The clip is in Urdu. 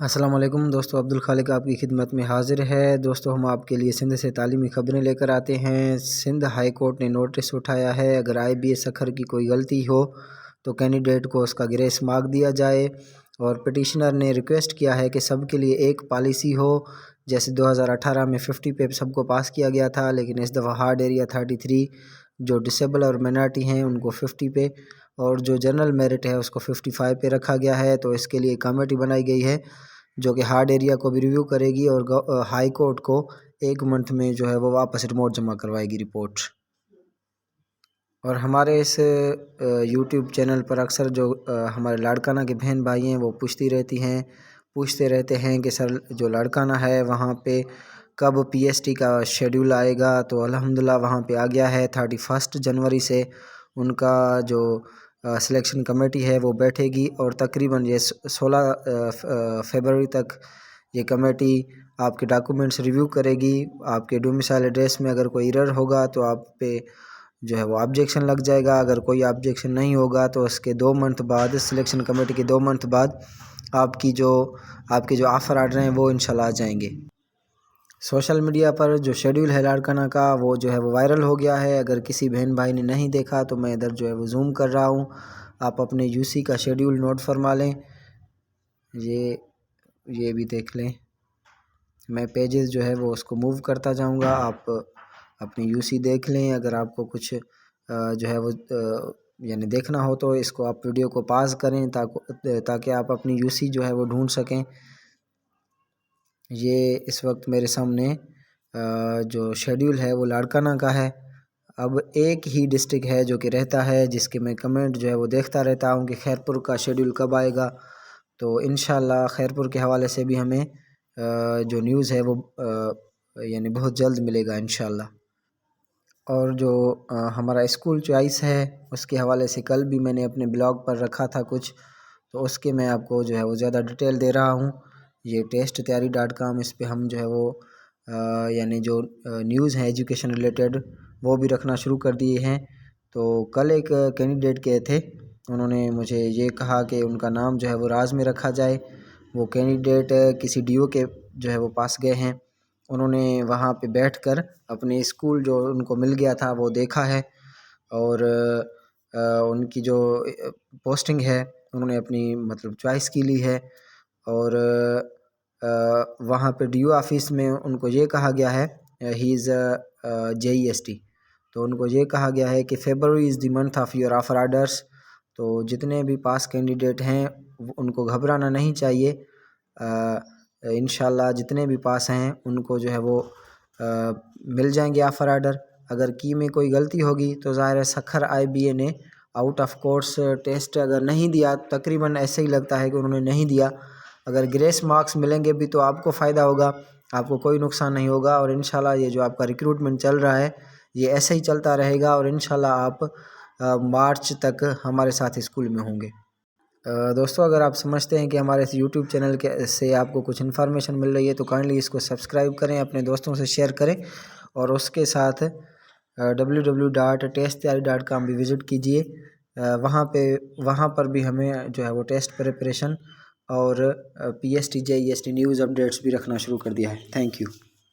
السلام علیکم دوستو، عبدالخالق آپ کی خدمت میں حاضر ہے۔ دوستو ہم آپ کے لیے سندھ سے تعلیمی خبریں لے کر آتے ہیں۔ سندھ ہائی کورٹ نے نوٹس اٹھایا ہے، اگر IBS اکھر کی کوئی غلطی ہو تو کینڈیڈیٹ کو اس کا گریس مارک دیا جائے، اور پٹیشنر نے ریکویسٹ کیا ہے کہ سب کے لیے ایک پالیسی ہو۔ جیسے 2018 میں 50 پہ سب کو پاس کیا گیا تھا، لیکن اس دفعہ ہارڈ ایریا 33 جو ڈسیبل اور مائنارٹی ہیں ان کو 50 پہ، اور جو جنرل میرٹ ہے اس کو 55 پہ رکھا گیا ہے۔ تو اس کے لیے کمیٹی بنائی گئی ہے جو کہ ہارڈ ایریا کو بھی ریویو کرے گی، اور ہائی کورٹ کو 1 منتھ میں جو ہے وہ واپس رپورٹ جمع کروائے گی رپورٹ۔ اور ہمارے اس یوٹیوب چینل پر اکثر جو ہمارے لاڑکانہ کے بہن بھائی ہیں وہ پوچھتے رہتے ہیں کہ سر جو لاڑکانہ ہے وہاں پہ کب PST کا شیڈیول آئے گا؟ تو الحمدللہ وہاں پہ آ گیا ہے۔ 31 جنوری سے ان کا جو سلیکشن کمیٹی ہے وہ بیٹھے گی، اور تقریباً یہ 16 فروری تک یہ کمیٹی آپ کے ڈاکومنٹس ریویو کرے گی۔ آپ کے ڈومیسائل ایڈریس میں اگر کوئی ایرر ہوگا تو آپ پہ جو ہے وہ آبجیکشن لگ جائے گا، اگر کوئی آبجیکشن نہیں ہوگا تو اس کے 2 منتھ بعد، سلیکشن کمیٹی کے 2 منتھ بعد آپ کے جو آفر آرڈر ہیں وہ انشاءاللہ آ جائیں گے۔ سوشل میڈیا پر جو شیڈیول ہے لاڑکانہ کا وہ جو ہے وہ وائرل ہو گیا ہے۔ اگر کسی بہن بھائی نے نہیں دیکھا تو میں ادھر جو ہے وہ زوم کر رہا ہوں، آپ اپنے UC کا شیڈیول نوٹ فرما لیں۔ یہ بھی دیکھ لیں، میں پیجز جو ہے وہ اس کو موو کرتا جاؤں گا، آپ اپنی UC دیکھ لیں۔ اگر آپ کو کچھ جو ہے وہ یعنی دیکھنا ہو تو اس کو آپ ویڈیو کو پاز کریں تاکہ آپ اپنی UC جو ہے وہ ڈھونڈ سکیں۔ یہ اس وقت میرے سامنے جو شیڈیول ہے وہ لاڑکانہ کا ہے۔ اب ایک ہی ڈسٹرکٹ ہے جو کہ رہتا ہے جس کے میں کمنٹ جو ہے وہ دیکھتا رہتا ہوں کہ خیرپور کا شیڈیول کب آئے گا۔ تو انشاءاللہ خیرپور کے حوالے سے بھی ہمیں جو نیوز ہے وہ یعنی بہت جلد ملے گا انشاءاللہ۔ اور جو ہمارا اسکول چوائس ہے اس کے حوالے سے کل بھی میں نے اپنے بلاگ پر رکھا تھا کچھ، تو اس کے میں آپ کو جو ہے وہ زیادہ ڈیٹیل دے رہا ہوں۔ یہ TestTyari.com، اس پہ ہم جو ہے وہ یعنی جو نیوز ہیں ایجوکیشن ریلیٹڈ وہ بھی رکھنا شروع کر دیے ہیں۔ تو کل ایک کینڈیڈیٹ کے تھے، انہوں نے مجھے یہ کہا کہ ان کا نام جو ہے وہ راز میں رکھا جائے۔ وہ کینڈیڈیٹ کسی DO کے جو ہے وہ پاس گئے ہیں، انہوں نے وہاں پہ بیٹھ کر اپنے اسکول جو ان کو مل گیا تھا وہ دیکھا ہے، اور ان کی جو پوسٹنگ ہے انہوں نے اپنی مطلب چوائس کی لی ہے۔ اور وہاں پہ DO آفس میں ان کو یہ کہا گیا ہے، ہی از JEST، تو ان کو یہ کہا گیا ہے کہ February is the month of your offer orders. تو جتنے بھی پاس کینڈیڈیٹ ہیں ان کو گھبرانا نہیں چاہیے، انشاءاللہ جتنے بھی پاس ہیں ان کو جو ہے وہ مل جائیں گے آفر آرڈر۔ اگر کی میں کوئی غلطی ہوگی تو ظاہر ہے سکھر IBA نے آؤٹ آف کورس ٹیسٹ اگر نہیں دیا، تقریباً ایسے ہی لگتا ہے کہ انہوں نے نہیں دیا، اگر گریس مارکس ملیں گے بھی تو آپ کو فائدہ ہوگا، آپ کو کوئی نقصان نہیں ہوگا۔ اور انشاءاللہ یہ جو آپ کا ریکروٹمنٹ چل رہا ہے یہ ایسے ہی چلتا رہے گا، اور انشاءاللہ آپ مارچ تک ہمارے ساتھ اسکول میں ہوں گے۔ دوستو اگر آپ سمجھتے ہیں کہ ہمارے اس یوٹیوب چینل سے آپ کو کچھ انفارمیشن مل رہی ہے تو کائنڈلی اس کو سبسکرائب کریں، اپنے دوستوں سے شیئر کریں، اور اس کے ساتھ www.testtyari.com بھی وزٹ کیجئے۔ وہاں پر بھی ہمیں جو ہے وہ ٹیسٹ پریپریشن اور PST JEST نیوز اپڈیٹس بھی رکھنا شروع کر دیا ہے۔ Thank you.